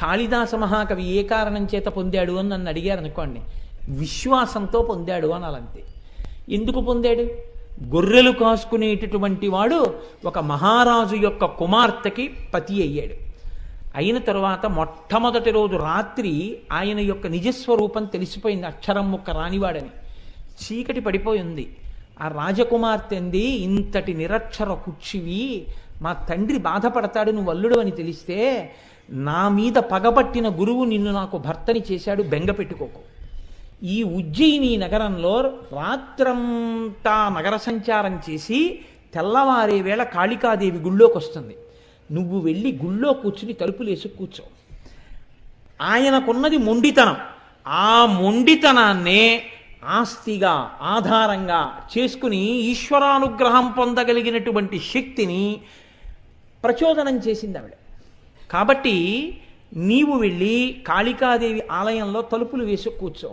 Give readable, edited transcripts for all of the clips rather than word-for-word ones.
కాళిదాస మహాకవి ఏ కారణం చేత పొందాడు అని నన్ను అడిగారు అనుకోండి, విశ్వాసంతో పొందాడు అనాలంతే. ఎందుకు పొందాడు? గొర్రెలు కాసుకునేటటువంటి వాడు ఒక మహారాజు యొక్క కుమార్తెకి పతి అయ్యాడు. అయిన తరువాత మొట్టమొదటి రోజు రాత్రి ఆయన యొక్క నిజస్వరూపం తెలిసిపోయింది, అక్షరం ముక్క రానివాడని. చీకటి పడిపోయింది. ఆ రాజకుమార్తె అంది, ఇంతటి నిరక్షర కుచ్చివి, మా తండ్రి బాధపడతాడు నువ్వు అల్లుడు అని తెలిస్తే, నా మీద పగబట్టిన గురువు నిన్ను నాకు భర్తని చేశాడు, బెంగ పెట్టుకోకు. ఈ ఉజ్జయిని నగరంలో రాత్రంతా నగర సంచారం చేసి తెల్లవారే వేళ కాళికాదేవి గుళ్ళోకి వస్తుంది. నువ్వు వెళ్ళి గుళ్ళో కూర్చుని తలుపులు వేసి కూర్చో. ఆయనకున్నది మొండితనం. ఆ మొండితనాన్నే ఆస్తిగా ఆధారంగా చేసుకుని ఈశ్వరానుగ్రహం పొందగలిగినటువంటి శక్తిని ప్రచోదనం చేసింది ఆవిడ. కాబట్టి నీవు వెళ్ళి కాళికాదేవి ఆలయంలో తలుపులు వేసి కూర్చో.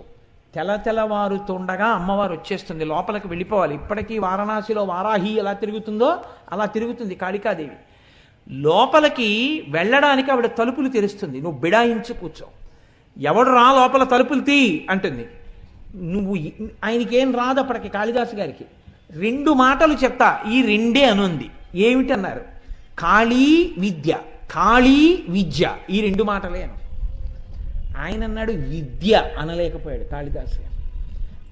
తెల్లవారుతుండగా అమ్మవారు వచ్చేస్తుంది, లోపలికి వెళ్ళిపోవాలి. ఇప్పటికీ వారణాసిలో వారాహి ఎలా తిరుగుతుందో అలా తిరుగుతుంది కాళికాదేవి. లోపలికి వెళ్ళడానికి ఆవిడ తలుపులు తెరుస్తుంది, నువ్వు బిడాయించి కూర్చో. ఎవడు రా లోపల తలుపులు తీ అంటుంది. నువ్వు ఆయనకేం రాదు అప్పటికి కాళిదాసు గారికి. 2 మాటలు చెప్తా, ఈ 2 అనుంది. ఏమిటన్నారు? కాళీ విద్య, కాళీ విద్య, ఈ 2 మాటలే అను. ఆయన అన్నాడు విద్య అనలేకపోయాడు కాళిదాసు.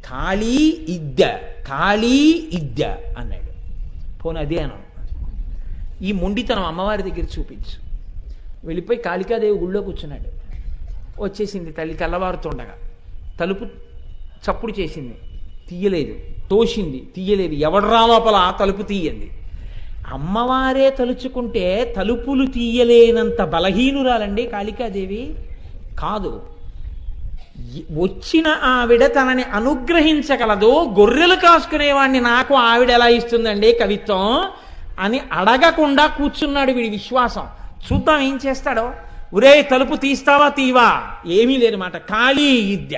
కాళీ ఇద్య, కాళీ ఇద్య అన్నాడు. పోనీ అదే అను. ఈ మొండితనం అమ్మవారి దగ్గర చూపించు. వెళ్ళిపోయి కాళికాదేవి గుళ్ళో కూర్చున్నాడు. వచ్చేసింది తల్లి తెల్లవారుతుండగా. తలుపు చప్పుడు చేసింది, తీయలేదు. తోసింది, తీయలేదు. ఎవడరా లోపల తలుపు తీయంది. అమ్మవారే తలుచుకుంటే తలుపులు తీయలేనంత బలహీనురాలండి కాళికాదేవి కాదు. వచ్చిన ఆవిడ తనని అనుగ్రహించగలదు. గొర్రెలు కాసుకునేవాడిని నాకు ఆవిడ ఎలా ఇస్తుందండి కవిత్వం అని అడగకుండా కూర్చున్నాడు వీడి విశ్వాసం. చూద్దాం ఏం చేస్తాడో. ఒరే తలుపు తీస్తావా తీవా? ఏమీ లేదన్నమాట. ఖాళీ విద్య.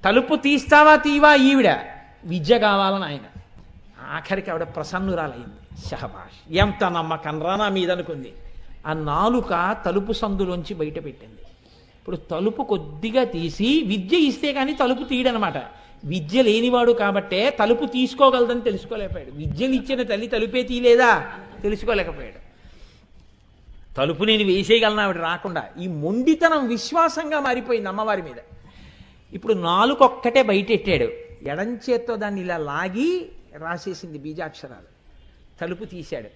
తలుపు తీస్తావా తీవా ఈవిడ విద్య కావాలని ఆయన. ఆఖరికి ఆవిడ ప్రసన్నురాలైంది. షహబాష్, ఎంత నమ్మకం రా నా మీద అనుకుంది. ఆ నాలుక తలుపు సందులోంచి బయట పెట్టింది. ఇప్పుడు తలుపు కొద్దిగా తీసి విద్య ఇస్తే కానీ తలుపు తీయడనమాట. విద్య లేనివాడు కాబట్టే తలుపు తీసుకోగలదని తెలుసుకోలేకపోయాడు. విద్యలు ఇచ్చిన తల్లి తలుపే తీయలేదా తెలుసుకోలేకపోయాడు. తలుపు నేను వేసేయగలను ఆవిడ రాకుండా. ఈ మొండితనం విశ్వాసంగా మారిపోయింది అమ్మవారి మీద. ఇప్పుడు నాలుకొక్కటే బయటెట్టాడు. ఎడం చేత్తో దాన్ని ఇలా లాగి రాసేసింది బీజాక్షరాలు. తలుపు తీశాడు.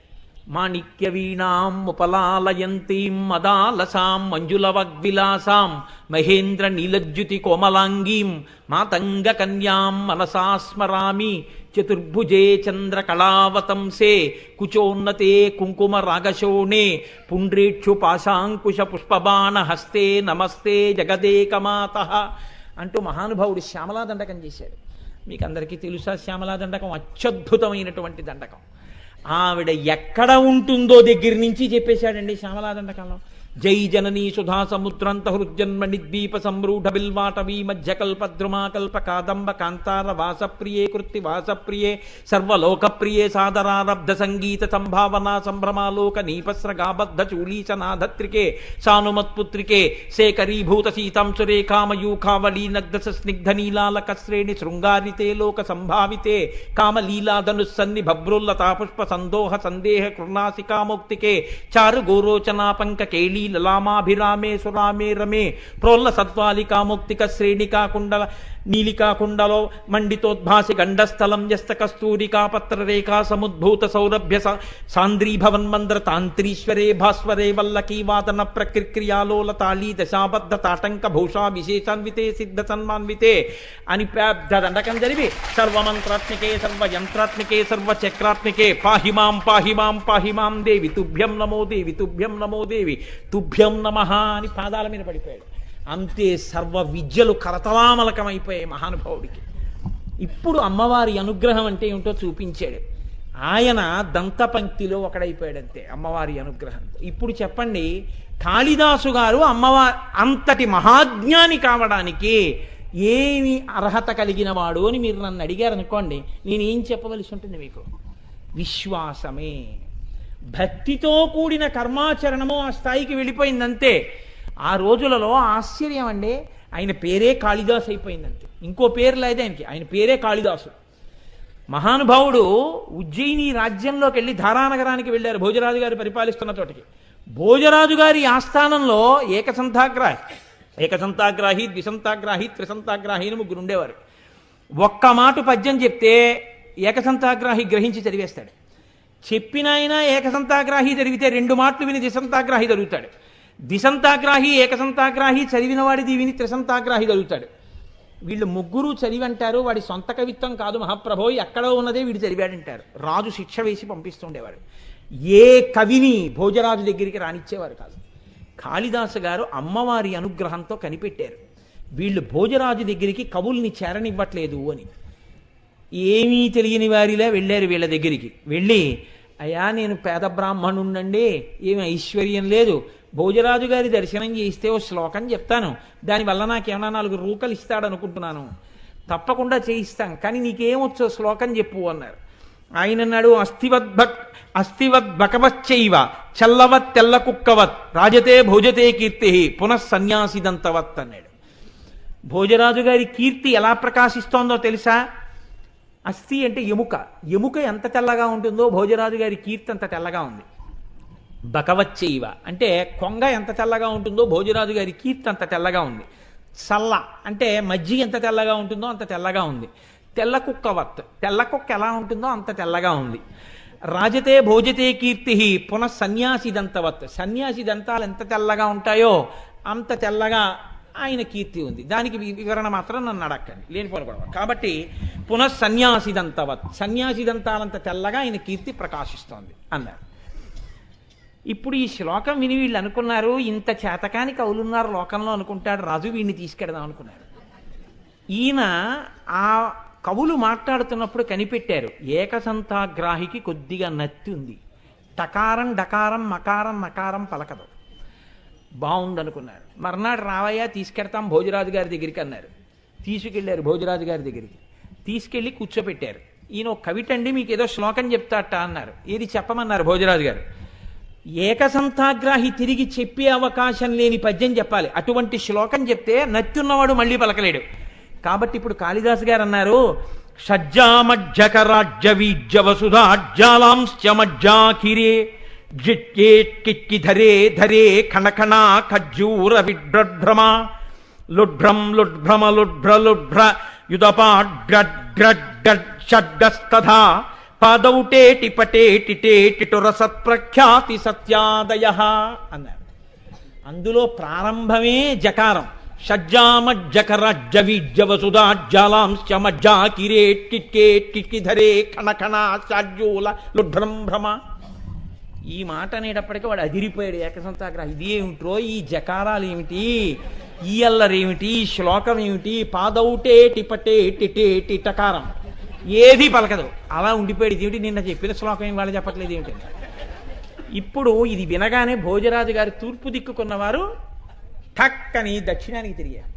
మాణిక్య వీణాం ఉపలాలయంతీం మదాలసాం మంజులవగ్విలాసాం మహేంద్ర నీలజ్యుతి కోమలాంగీం మాతంగ కన్యాం మనసా స్మరామి చతుర్భుజే చంద్రకళావతంసే కుచోన్నతే కుంకుమ రాగశోణే పుండ్రేక్షు పాశాంకుశ పుష్పబాణ హస్తే నమస్తే జగదేకమాతః అంటూ మహానుభావుడు శ్యామలా దండకం చేశాడు. మీకు అందరికీ తెలుసా శ్యామలా దండకం అత్యద్భుతమైనటువంటి దండకం. ఆవిడ ఎక్కడ ఉంటుందో దగ్గర నుంచి చెప్పేశాడండి శ్యామలా దండకంలో. జై జననీ సుధా సముద్రంత హృజ్జన్మ నిద్వీప సంరూఢ బిల్వాటవీ మధ్యకల్పద్రుమాకల్ప కాదంబ కాంతార వాసప్రియే కృత్తి వాసప్రియే సర్వలోకప్రియే సాదరారబ్ధ సంగీత సంభావనా సంభ్రమాలోక నీపస్రగాబద్ధ చూలీచనాధత్రికే సానుమత్పుత్రికే శేఖరీభూత సీతాంశురేఖామయూఖావళీ నగ్ధ స్నిగ్ధ నీలాలక శ్రేణి శృంగారితే లోక సంభావితే కామలీలాధనుస్సన్ని భభ్రుల్లతా పుష్ప సందోహ సందేహ కృణాసికామౌక్తికే చారు గోరోచనా పంక కేళీ లలామాభిరామే సురామే రమే ప్రోల్ల సత్వాలికాముక్తిక శ్రేణికా కుండల నీలికా కుండలో మండితోద్భాసి గండస్థలం యస్త కస్తూరికా పత్రరేఖా సముద్భూత సౌరభ్య సాంద్రీభవన్మంద్ర తాంత్రీశ్వరే భాస్వరే వల్లకీ వాదన ప్రక్రియాలోల తాళీ దశాబద్ధ తాటంక భూషా విశేషాన్వితే సిద్ధ సన్మాన్వితే అని పెద్ద దండకం జరిపి సర్వమంత్రాత్మికే సర్వయంత్రాత్మికే సర్వచక్రాత్మికే పాహిమాం పాహిమాం పాహిమాం దేవి తుభ్యం నమో దేవి తుభ్యం నమో దేవి తుభ్యం నమః అని పాదాల మీద పడిపోయాడు. అంతే, సర్వ విద్యలు కరతలామలకమైపోయాయి మహానుభావుడికి. ఇప్పుడు అమ్మవారి అనుగ్రహం అంటే ఏమిటో చూపించాడు. ఆయన దంతపంక్తిలో ఒకడైపోయాడంతే అమ్మవారి అనుగ్రహంతో. ఇప్పుడు చెప్పండి, కాళిదాసు గారు అమ్మవారి అంతటి మహాజ్ఞాని కావడానికి ఏమి అర్హత కలిగిన వాడు అని మీరు నన్ను అడిగారనుకోండి, నేనేం చెప్పవలసి ఉంటుంది మీకు? విశ్వాసమే. భక్తితో కూడిన కర్మాచరణము ఆ స్థాయికి వెళ్ళిపోయిందంతే. ఆ రోజులలో ఆశ్చర్యం అండి, ఆయన పేరే కాళిదాసు అయిపోయిందంతే, ఇంకో పేరు లేదు ఆయనకి, ఆయన పేరే కాళిదాసు. మహానుభావుడు ఉజ్జయిని రాజ్యంలోకి వెళ్ళి ధారానగరానికి వెళ్ళారు, భోజరాజు గారు పరిపాలిస్తున్న చోటికి. భోజరాజు గారి ఆస్థానంలో ఏకసంతాగ్రాహి, ద్విసంతాగ్రాహి, త్రిసంతాగ్రాహి అని ముగ్గురు ఉండేవారు. ఒక్క మాట పద్యం చెప్తే ఏకసంతాగ్రాహి గ్రహించి చదివేస్తాడు. చెప్పిన ఆయన ఏకసంతాగ్రాహి చదివితే 2 మాటలు విని ద్విసంతాగ్రాహి చదువుతాడు. ద్విసంతాగ్రాహి ఏకసంతాగ్రాహి చదివిన వాడిది విని త్రిసంతాగ్రాహి చదువుతాడు. వీళ్ళు ముగ్గురు చదివి అంటారు, వాడి సొంత కవిత్వం కాదు మహాప్రభో, ఎక్కడో ఉన్నదే వీడు చదివాడంటారు. రాజు శిక్ష వేసి పంపిస్తుండేవాడు. ఏ కవిని భోజరాజు దగ్గరికి రానిచ్చేవారు కాదు. కాళిదాసు గారు అమ్మవారి అనుగ్రహంతో కనిపెట్టారు, వీళ్ళు భోజరాజు దగ్గరికి కవుల్ని చేరనివ్వట్లేదు అని. ఏమీ తెలియని వారిలా వెళ్ళారు వీళ్ళ దగ్గరికి. వెళ్ళి, అయ్యా నేను పేద బ్రాహ్మణుండండి, ఏమి ఐశ్వర్యం లేదు, భోజరాజు గారి దర్శనం చేయిస్తే ఓ శ్లోకం చెప్తాను, దానివల్ల నాకేమన్నా 4 రూకలు ఇస్తాడనుకుంటున్నాను, తప్పకుండా చేయిస్తాం, కానీ నీకేమొచ్చో శ్లోకం చెప్పు అన్నారు. ఆయన అన్నాడు, అస్థివద్భకవచ్చైవ చల్లవత్ తెల్ల కుక్కవత్ రాజతే భోజతే కీర్తి పునఃసన్యాసిదంతవత్ అన్నాడు. భోజరాజు గారి కీర్తి ఎలా ప్రకాశిస్తోందో తెలుసా? అస్థి అంటే ఎముక, ఎముక ఎంత తెల్లగా ఉంటుందో భోజరాజు గారి కీర్తి అంత తెల్లగా ఉంది. బకవచ్చైవ అంటే కొంగ ఎంత తెల్లగా ఉంటుందో భోజరాజు గారి కీర్తి అంత తెల్లగా ఉంది. చల్ల అంటే మజ్జిగ ఎంత తెల్లగా ఉంటుందో అంత తెల్లగా ఉంది. తెల్ల కుక్కవత్, తెల్ల కుక్క ఎలా ఉంటుందో అంత తెల్లగా ఉంది. రాజతే భోజతే కీర్తి పునఃసన్యాసిదంతవత్, సన్యాసి దంతాలు ఎంత తెల్లగా ఉంటాయో అంత తెల్లగా ఆయన కీర్తి ఉంది. దానికి వివరణ మాత్రం నన్ను అడక్కండి, లేనిపోను గొడవ. కాబట్టి పునఃసన్యాసిదంతవత్, సన్యాసి దంతాలంత తెల్లగా ఆయన కీర్తి ప్రకాశిస్తోంది అన్నారు. ఇప్పుడు ఈ శ్లోకం విని వీళ్ళు అనుకున్నారు, ఇంత చేతకాని కవులున్నారు లోకంలో అనుకుంటాడు రాజు, వీడిని తీసుకెడదాం అనుకున్నారు. ఈయన ఆ కవులు మాట్లాడుతున్నప్పుడు కనిపెట్టారు, ఏకసంతాగ్రాహికి కొద్దిగా నత్తి ఉంది, టకారం డకారం మకారం నకారం పలకదు, బాగుందనుకున్నారు. మర్నాడు రావయ్యా తీసుకెడతాం భోజరాజు గారి దగ్గరికి అన్నారు. తీసుకెళ్లారు భోజరాజు గారి దగ్గరికి, తీసుకెళ్లి కూర్చోపెట్టారు. ఈయన ఒక కవిటండి, మీకు ఏదో శ్లోకం చెప్తాట అన్నారు. ఏది చెప్పమన్నారు భోజరాజు గారు. ఏకసంతాగ్రాహి తిరిగి చెప్పే అవకాశం లేని పద్యం చెప్పాలి, అటువంటి శ్లోకం చెప్తే నత్యున్నవాడు మళ్ళీ పలకలేడు. కాబట్టి ఇప్పుడు కాళిదాసు గారు అన్నారు, షజ్జామజ్జకరాజ్యవీజ్య వసుధాజ్జాలాంశ్చమజ్జాకిరే జిట్యేట్కిక్కి ధరే ధరే ఖణఖణా ఖజ్జూర విడ్భ్రమ లుడ్భ్రం లుడ్భ్రమ లుడ్భ్ర లుడ్భ్ర యుదపాడ్డస్తథా పాదౌటేటి పటేటిటేటిటుర సత్ప్రఖ్యాతి సత్యాదయ అన్నారు. అందులో ప్రారంభమే జకారం. షజ్జామజ్జకరాజ్యవీజ్య వసుధాజ్జాలాంశ్చమజ్జాకిరేట్కిక్కేట్కిక్కి ధరే ఖణఖణా షాజ్జూల లుడ్భ్రం భ్రమ. ఈ మాట అనేటప్పటికీ వాడు అదిరిపోయాడు ఏకసంతాగ్రహం. ఇదేమిట్రో ఈ జకారాలు ఏమిటి, ఈ అల్లరేమిటి, ఈ శ్లోకం ఏమిటి, పాదౌటేటి పటేటిటేటి టకారం ఏది పలకదు, అలా ఉండిపోయాడు. ఇదేమిటి నిన్న చెప్పిన శ్లోకం ఏం వాళ్ళు చెప్పట్లేదు ఏమిటి. ఇప్పుడు ఇది వినగానే భోజరాజు గారు తూర్పు దిక్కుకున్నవారు ఠక్కని దక్షిణానికి తిరిగారు.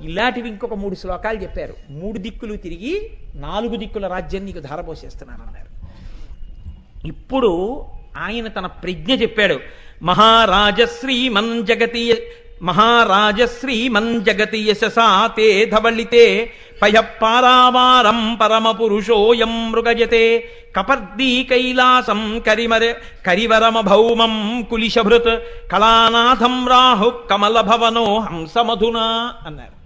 ఇలాంటివి ఇంకొక 3 శ్లోకాలు చెప్పారు. 3 దిక్కులు తిరిగి 4 దిక్కుల రాజ్యం నీకు ధారపోసేస్తున్నానన్నారు. ఇప్పుడు ఆయన తన ప్రజ్ఞ చెప్పాడు. మహారాజశ్రీమన్ జగతి యశసాతే ధవళితే పయఃపారావారం పరమ పురుషోయం మృగజతే కపర్దీ కైలాసం కరివరమ భౌమం కులిశభృత్ కళానాథం రాహు కమల భవనో హంసమధునా అన్నారు.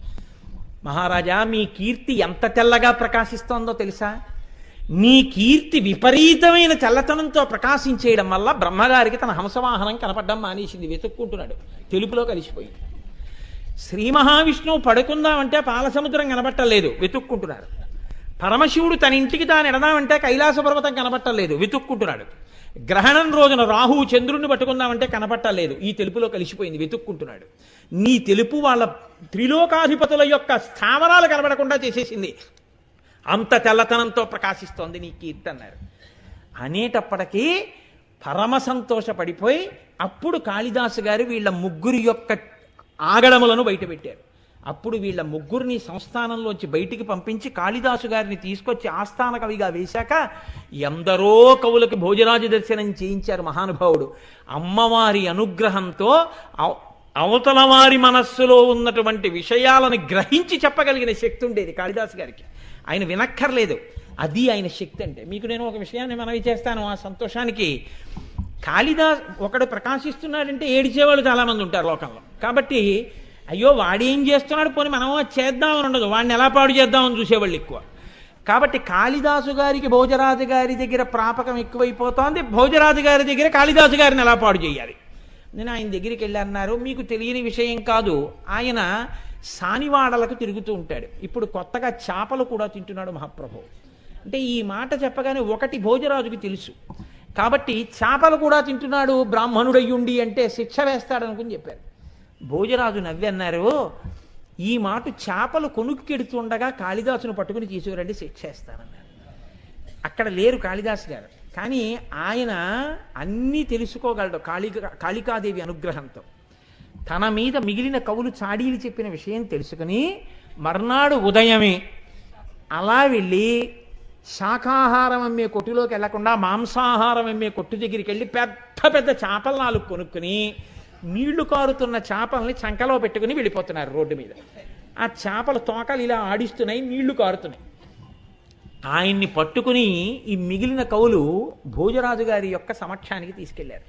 మహారాజా, మీ కీర్తి ఎంత తెల్లగా ప్రకాశిస్తోందో తెలుసా? నీ కీర్తి విపరీతమైన చల్లతనంతో ప్రకాశించేయడం వల్ల బ్రహ్మగారికి తన హంసవాహనం కనపడడం మానేసింది, వెతుక్కుంటున్నాడు, తెలుపులో కలిసిపోయింది. శ్రీ మహావిష్ణువు పడుకుందామంటే పాలసముద్రం కనపట్టలేదు, వెతుక్కుంటున్నాడు. పరమశివుడు తన ఇంటికి తాను ఎడదామంటే కైలాస పర్వతం కనపట్టలేదు, వెతుక్కుంటున్నాడు. గ్రహణం రోజున రాహువు చంద్రుణ్ణి పట్టుకుందామంటే కనపట్టలేదు, ఈ తెలుపులో కలిసిపోయింది, వెతుక్కుంటున్నాడు. నీ తెలుపు వాళ్ళ త్రిలోకాధిపతుల యొక్క స్థావరాలు కనబడకుండా చేసేసింది, అంత తెల్లతనంతో ప్రకాశిస్తోంది నీ కీర్తి అన్నారు. అనేటప్పటికీ పరమ సంతోషపడిపోయి అప్పుడు కాళిదాసు గారు వీళ్ళ ముగ్గురి యొక్క ఆగడములను బయటపెట్టారు. అప్పుడు వీళ్ళ ముగ్గురిని సంస్థానంలోంచి బయటికి పంపించి కాళిదాసు గారిని తీసుకొచ్చి ఆస్థాన కవిగా వేశాక ఎందరో కవులకు భోజరాజు దర్శనం చేయించారు మహానుభావుడు. అమ్మవారి అనుగ్రహంతో అవతల వారి మనస్సులో ఉన్నటువంటి విషయాలను గ్రహించి చెప్పగలిగిన శక్తి ఉండేది కాళిదాసు గారికి. ఆయన వినక్కర్లేదు. అది ఆయన శక్తి అంటే. మీకు నేను ఒక విషయాన్ని మనవి చేస్తాను. ఆ సంతోషానికి కాళిదాస్ ఒకడు ప్రకాశిస్తున్నాడంటే ఏడిచేవాళ్ళు చాలామంది ఉంటారు లోకంలో. కాబట్టి అయ్యో వాడేం చేస్తున్నాడు, పోనీ మనం చేద్దామని ఉండదు, వాడిని ఎలా పాడు చేద్దామని చూసేవాళ్ళు ఎక్కువ. కాబట్టి కాళిదాసు గారికి భోజరాజు గారి దగ్గర ప్రాపకం ఎక్కువైపోతోంది. భోజరాజు గారి దగ్గర కాళిదాసు గారిని ఎలా పాడు చేయాలి. నేను ఆయన దగ్గరికి వెళ్ళి అన్నారు, మీకు తెలియని విషయం కాదు, ఆయన సానివాడలకు తిరుగుతూ ఉంటాడు. ఇప్పుడు కొత్తగా చేపలు కూడా తింటున్నాడు మహాప్రభు. అంటే ఈ మాట చెప్పగానే ఒకటి భోజరాజుకి తెలుసు. కాబట్టి చేపలు కూడా తింటున్నాడు బ్రాహ్మణుడయ్యుండి అంటే శిక్ష వేస్తాడనుకుని చెప్పారు. భోజరాజు నవ్వి అన్నారు, ఈ మాట చేపలు కొనుక్కెడుతుండగా కాళిదాసును పట్టుకుని తీసుకురండి, శిక్ష వేస్తానన్నారు. అక్కడ లేరు కాళిదాసు గారు, కానీ ఆయన అన్నీ తెలుసుకోగలడు కాళికాదేవి అనుగ్రహంతో. తన మీద మిగిలిన కవులు చాడీలు చెప్పిన విషయం తెలుసుకుని మర్నాడు ఉదయమే అలా వెళ్ళి శాకాహారం అమ్మే కొట్టులోకి వెళ్లకుండా మాంసాహారం అమ్మే కొట్టు దగ్గరికి వెళ్ళి పెద్ద పెద్ద చేపలు 4 కొనుక్కుని నీళ్లు కారుతున్న చేపల్ని చంకలో పెట్టుకుని వెళ్ళిపోతున్నారు రోడ్డు మీద. ఆ చేపల తోకలు ఇలా ఆడిస్తున్నాయి, నీళ్లు కారుతున్నాయి. ఆయన్ని పట్టుకుని ఈ మిగిలిన కవులు భోజరాజు గారి యొక్క సమక్షానికి తీసుకెళ్లారు.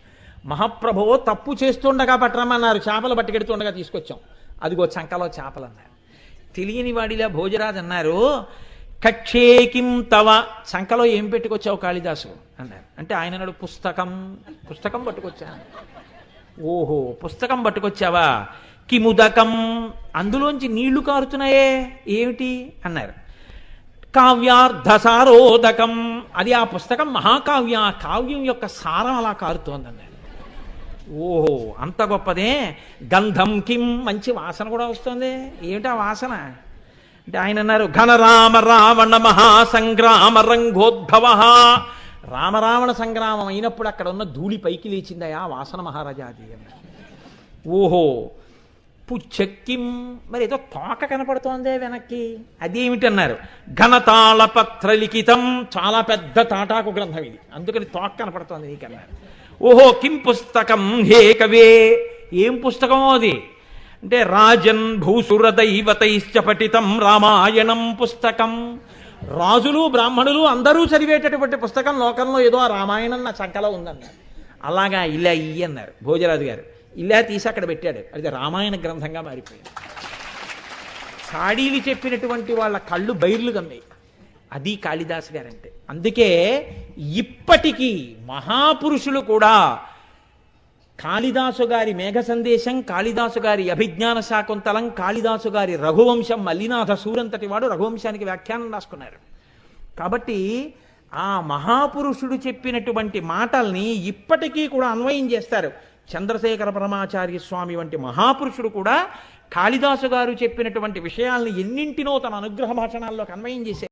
మహాప్రభువో తప్పు చేస్తుండగా పట్టరమన్నారు, చేపలు పట్టుకెడుతుండగా తీసుకొచ్చాం, అదిగో చంకలో చేపలు అన్నారు. తెలియని వాడిలా భోజరాజు అన్నారు, కక్షేకిం తవ, చంకలో ఏం పెట్టుకొచ్చావు కాళిదాసు అన్నారు. అంటే ఆయన అన్నాడు, పుస్తకం పట్టుకొచ్చాను. ఓహో, పుస్తకం పట్టుకొచ్చావా, కిముదకం, అందులోంచి నీళ్లు కారుతున్నాయే ఏమిటి అన్నారు. కావ్యార్థసారోదకం, అది ఆ పుస్తకం మహాకావ్యం, ఆ కావ్యం యొక్క సారం అలా కారుతోందన్నారు. ఓహో, అంత గొప్పదే. గంధం కిం, మంచి వాసన కూడా వస్తుంది, ఏమిటా వాసన అంటే ఆయన అన్నారు, ఘనరామ రావణ మహాసంగ్రామ రంగోద్భవ, రామరావణ సంగ్రామం అయినప్పుడు అక్కడ ఉన్న ధూళి పైకి లేచిందయా వాసన మహారాజాది అన్నారు. ఓహో, పుచ్చక్కిం, మరి ఏదో తోక కనపడుతోందే వెనక్కి, అదేమిటన్నారు. ఘనతాళపత్ర లిఖితం, చాలా పెద్ద తాటాకు గ్రంథం ఇది, అందుకని తోక కనపడుతోంది నీకన్నారు. ఓహో, కిం పుస్తకం హే కవే, ఏం పుస్తకమో అది అంటే రాజన్ భూసుర దైవతైశ్చ పఠితం రామాయణం పుస్తకం, రాజులు బ్రాహ్మణులు అందరూ చదివేటటువంటి పుస్తకం లోకంలో ఏదో ఆ రామాయణం నా చంకలో ఉందన్నారు. అలాగా ఇలా ఇయ్యి అన్నారు భోజరాజు గారు. ఇలా తీసి అక్కడ పెట్టాడు, అది రామాయణ గ్రంథంగా మారిపోయింది. చాడీలు చెప్పినటువంటి వాళ్ళ కళ్ళు బైర్లు కమ్మాయి. అది కాళిదాసు గారంటే. అందుకే ఇప్పటికీ మహాపురుషులు కూడా కాళిదాసు గారి మేఘ సందేశం, కాళిదాసు గారి అభిజ్ఞాన శాకుంతలం, కాళిదాసు గారి రఘువంశం, మల్లినాథ సూరంతటి వాడు రఘువంశానికి వ్యాఖ్యానం రాసుకున్నారు. కాబట్టి ఆ మహాపురుషుడు చెప్పినటువంటి మాటల్ని ఇప్పటికీ కూడా అన్వయం చేస్తారు. చంద్రశేఖర పరమాచార్య స్వామి వంటి మహాపురుషుడు కూడా కాళిదాసు గారు చెప్పినటువంటి విషయాల్ని ఎన్నింటినో తన అనుగ్రహ భాషణాల్లోకి అన్వయం చేశారు.